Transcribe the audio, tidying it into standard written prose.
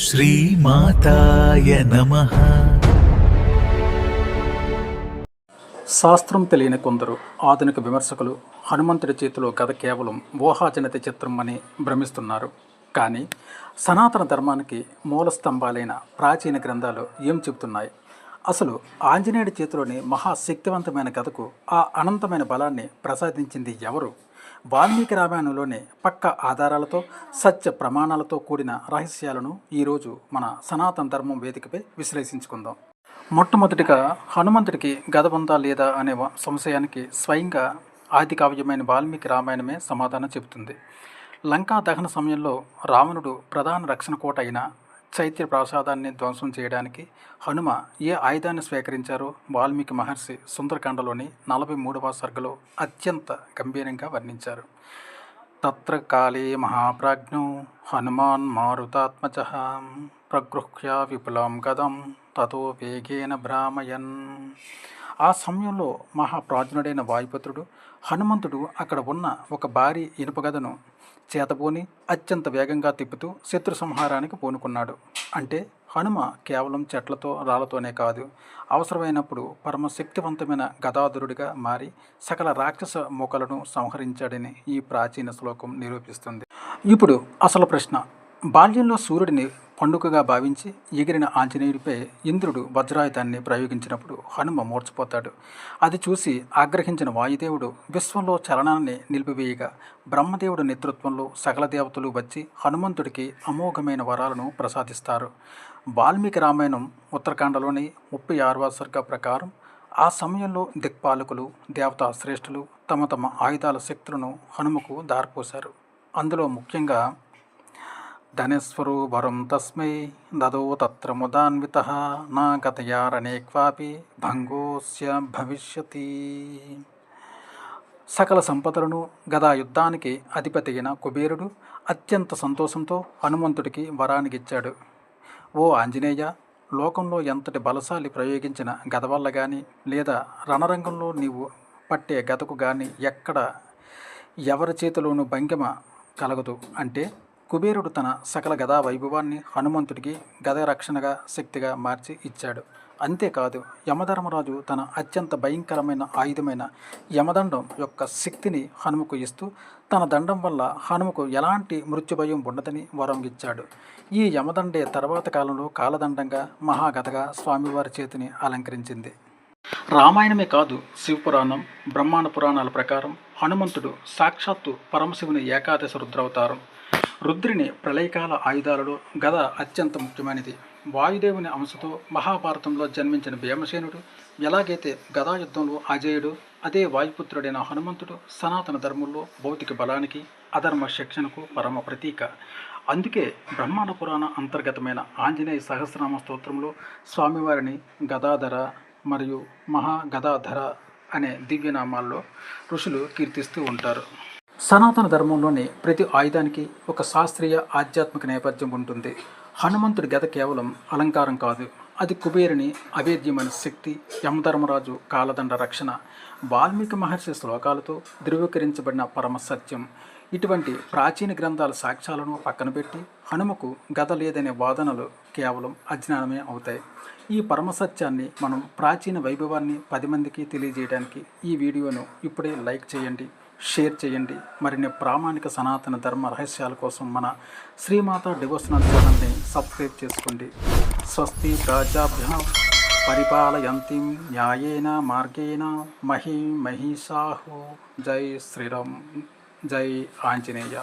శ్రీమాతాయ నమః. శాస్త్రం తెలియని కొందరు ఆధునిక విమర్శకులు హనుమంతుడి చేతిలో గద కేవలం ఊహాజనిత చిత్రం అని భ్రమిస్తున్నారు. కానీ సనాతన ధర్మానికి మూల స్తంభాలైన ప్రాచీన గ్రంథాలు ఏం చెబుతున్నాయి? అసలు ఆంజనేయుడి చేతిలోని మహాశక్తివంతమైన గదకు ఆ అనంతమైన బలాన్ని ప్రసాదించింది ఎవరు? వాల్మీకి రామాయణంలోని పక్క ఆధారాలతో సత్య ప్రమాణాలతో కూడిన రహస్యాలను ఈరోజు మన సనాతన ధర్మం వేదికపై విశ్లేషించుకుందాం. మొట్టమొదటిగా హనుమంతుడికి గద ఉందా లేదా అనే సంశయానికి స్వయంగా ఆది కావ్యమైన వాల్మీకి రామాయణమే సమాధానం చెబుతుంది. లంకా దహన సమయంలో రావణుడు ప్రధాన రక్షణ కోట అయిన చైత్య ప్రాసాదాన్ని ధ్వంసం చేయడానికి హనుమ ఏ ఆయుధాన్ని స్వీకరించారో వాల్మీకి మహర్షి సుందరకాండలోని 43వ సర్గలో అత్యంత గంభీరంగా వర్ణించారు. తత్ర కాళే మహాప్రాజ్ఞో హనుమాన్ మారుతాత్మజ ప్రగృహ్య విపులం గదం తతో వేగేన భ్రామయన్. ఆ సమయంలో మహాప్రాజ్ఞుడైన వాయుపుత్రుడు హనుమంతుడు అక్కడ ఉన్న ఒక భారీ ఇనుపగదను చేతబోని అత్యంత వేగంగా తిప్పుతూ శత్రు సంహారానికి పూనుకున్నాడు. అంటే హనుమ కేవలం చెట్లతో రాళ్లతోనే కాదు, అవసరమైనప్పుడు పరమశక్తివంతమైన గదాధరుడిగా మారి సకల రాక్షస మూకలను సంహరించాడని ఈ ప్రాచీన శ్లోకం నిరూపిస్తుంది. ఇప్పుడు అసలు ప్రశ్న. బాల్యంలో సూర్యుడిని పండుగగా భావించి ఎగిరిన ఆంజనేయుడిపై ఇంద్రుడు వజ్రాయుధాన్ని ప్రయోగించినప్పుడు హనుమ మూర్ఛపోతాడు. అది చూసి ఆగ్రహించిన వాయుదేవుడు విశ్వంలో చలనాన్ని నిలిపివేయగా బ్రహ్మదేవుడి నేతృత్వంలో సకల దేవతలు వచ్చి హనుమంతుడికి అమోఘమైన వరాలను ప్రసాదిస్తారు. వాల్మీకి రామాయణం ఉత్తరాఖండలోని 36వ సర్గ ప్రకారం ఆ సమయంలో దిక్పాలకులు దేవతా శ్రేష్ఠులు తమ తమ ఆయుధాల శక్తులను హనుమకు దారిపోశారు. అందులో ముఖ్యంగా ధనేశ్వరు వరం తస్మై దదో తత్ర ముదాన్వితః నా గతయారణే క్వాపి భంగోస్య భవిష్యతి. సకల సంపదలను గదా యుద్ధానికి అధిపతి అయిన కుబేరుడు అత్యంత సంతోషంతో హనుమంతుడికి వరానికిచ్చాడు. ఓ ఆంజనేయ, లోకంలో ఎంతటి బలశాలి ప్రయోగించిన గద వల్ల కానీ లేదా రణరంగంలో నీవు పట్టే గదకు కానీ ఎక్కడ ఎవరి చేతిలోనూ భంగిమ కలగదు. అంటే కుబేరుడు తన సకల గదా వైభవాన్ని హనుమంతుడికి గద రక్షణగా శక్తిగా మార్చి ఇచ్చాడు. అంతేకాదు, యమధర్మరాజు తన అత్యంత భయంకరమైన ఆయుధమైన యమదండం యొక్క శక్తిని హనుమకు ఇస్తూ తన దండం వల్ల హనుమకు ఎలాంటి మృత్యుభయం ఉండదని వరం ఇచ్చాడు. ఈ యమదండే తర్వాత కాలంలో కాలదండంగా మహాగతగా స్వామివారి చేతిని అలంకరించింది. రామాయణమే కాదు, శివపురాణం, బ్రహ్మాండ పురాణాల ప్రకారం హనుమంతుడు సాక్షాత్తు పరమశివుని ఏకాదశ రుద్రావతారం. రుద్రుని ప్రళయకాల ఆయుధాలలో గద అత్యంత ముఖ్యమైనది. వాయుదేవుని అంశతో మహాభారతంలో జన్మించిన భీమసేనుడు ఎలాగైతే గదాయుద్ధంలో అజేయుడు, అదే వాయుపుత్రుడైన హనుమంతుడు సనాతన ధర్మంలో భౌతిక బలానికి అధర్మ శిక్షణకు పరమ ప్రతీక. అందుకే బ్రహ్మాండ పురాణ అంతర్గతమైన ఆంజనేయ సహస్రనామ స్తోత్రంలో స్వామివారిని గదాధర మరియు మహాగదాధర అనే దివ్యనామాల్లో ఋషులు కీర్తిస్తూ ఉంటారు. సనాతన ధర్మంలోని ప్రతి ఆయుధానికి ఒక శాస్త్రీయ ఆధ్యాత్మిక నేపథ్యం ఉంటుంది. హనుమంతుడి గద కేవలం అలంకారం కాదు, అది కుబేరుని అభేద్యమైన శక్తి, యమధర్మరాజు కాలదండ రక్షణ, వాల్మీకి మహర్షి శ్లోకాలతో ధృవీకరించబడిన పరమ సత్యం. ఇటువంటి ప్రాచీన గ్రంథాల సాక్ష్యాలను పక్కన పెట్టి హనుమకు గద లేదనే వాదనలు కేవలం అజ్ఞానమే అవుతాయి. ఈ పరమసత్యాన్ని, మనం ప్రాచీన వైభవాన్ని 10 మందికి తెలియజేయడానికి ఈ వీడియోను ఇప్పుడే లైక్ చేయండి, షేర్ చేయండి. మరిన్ని ప్రామాణిక సనాతన ధర్మ రహస్యాల కోసం మన శ్రీమాత డివోషనల్ ఛానల్ని సబ్స్క్రైబ్ చేసుకోండి. స్వస్తి ప్రజాభ్యః పరిపాలయంతిం న్యాయేన మార్గేణ మహిషాః. జై శ్రీరామ్, జై ఆంజనేయ.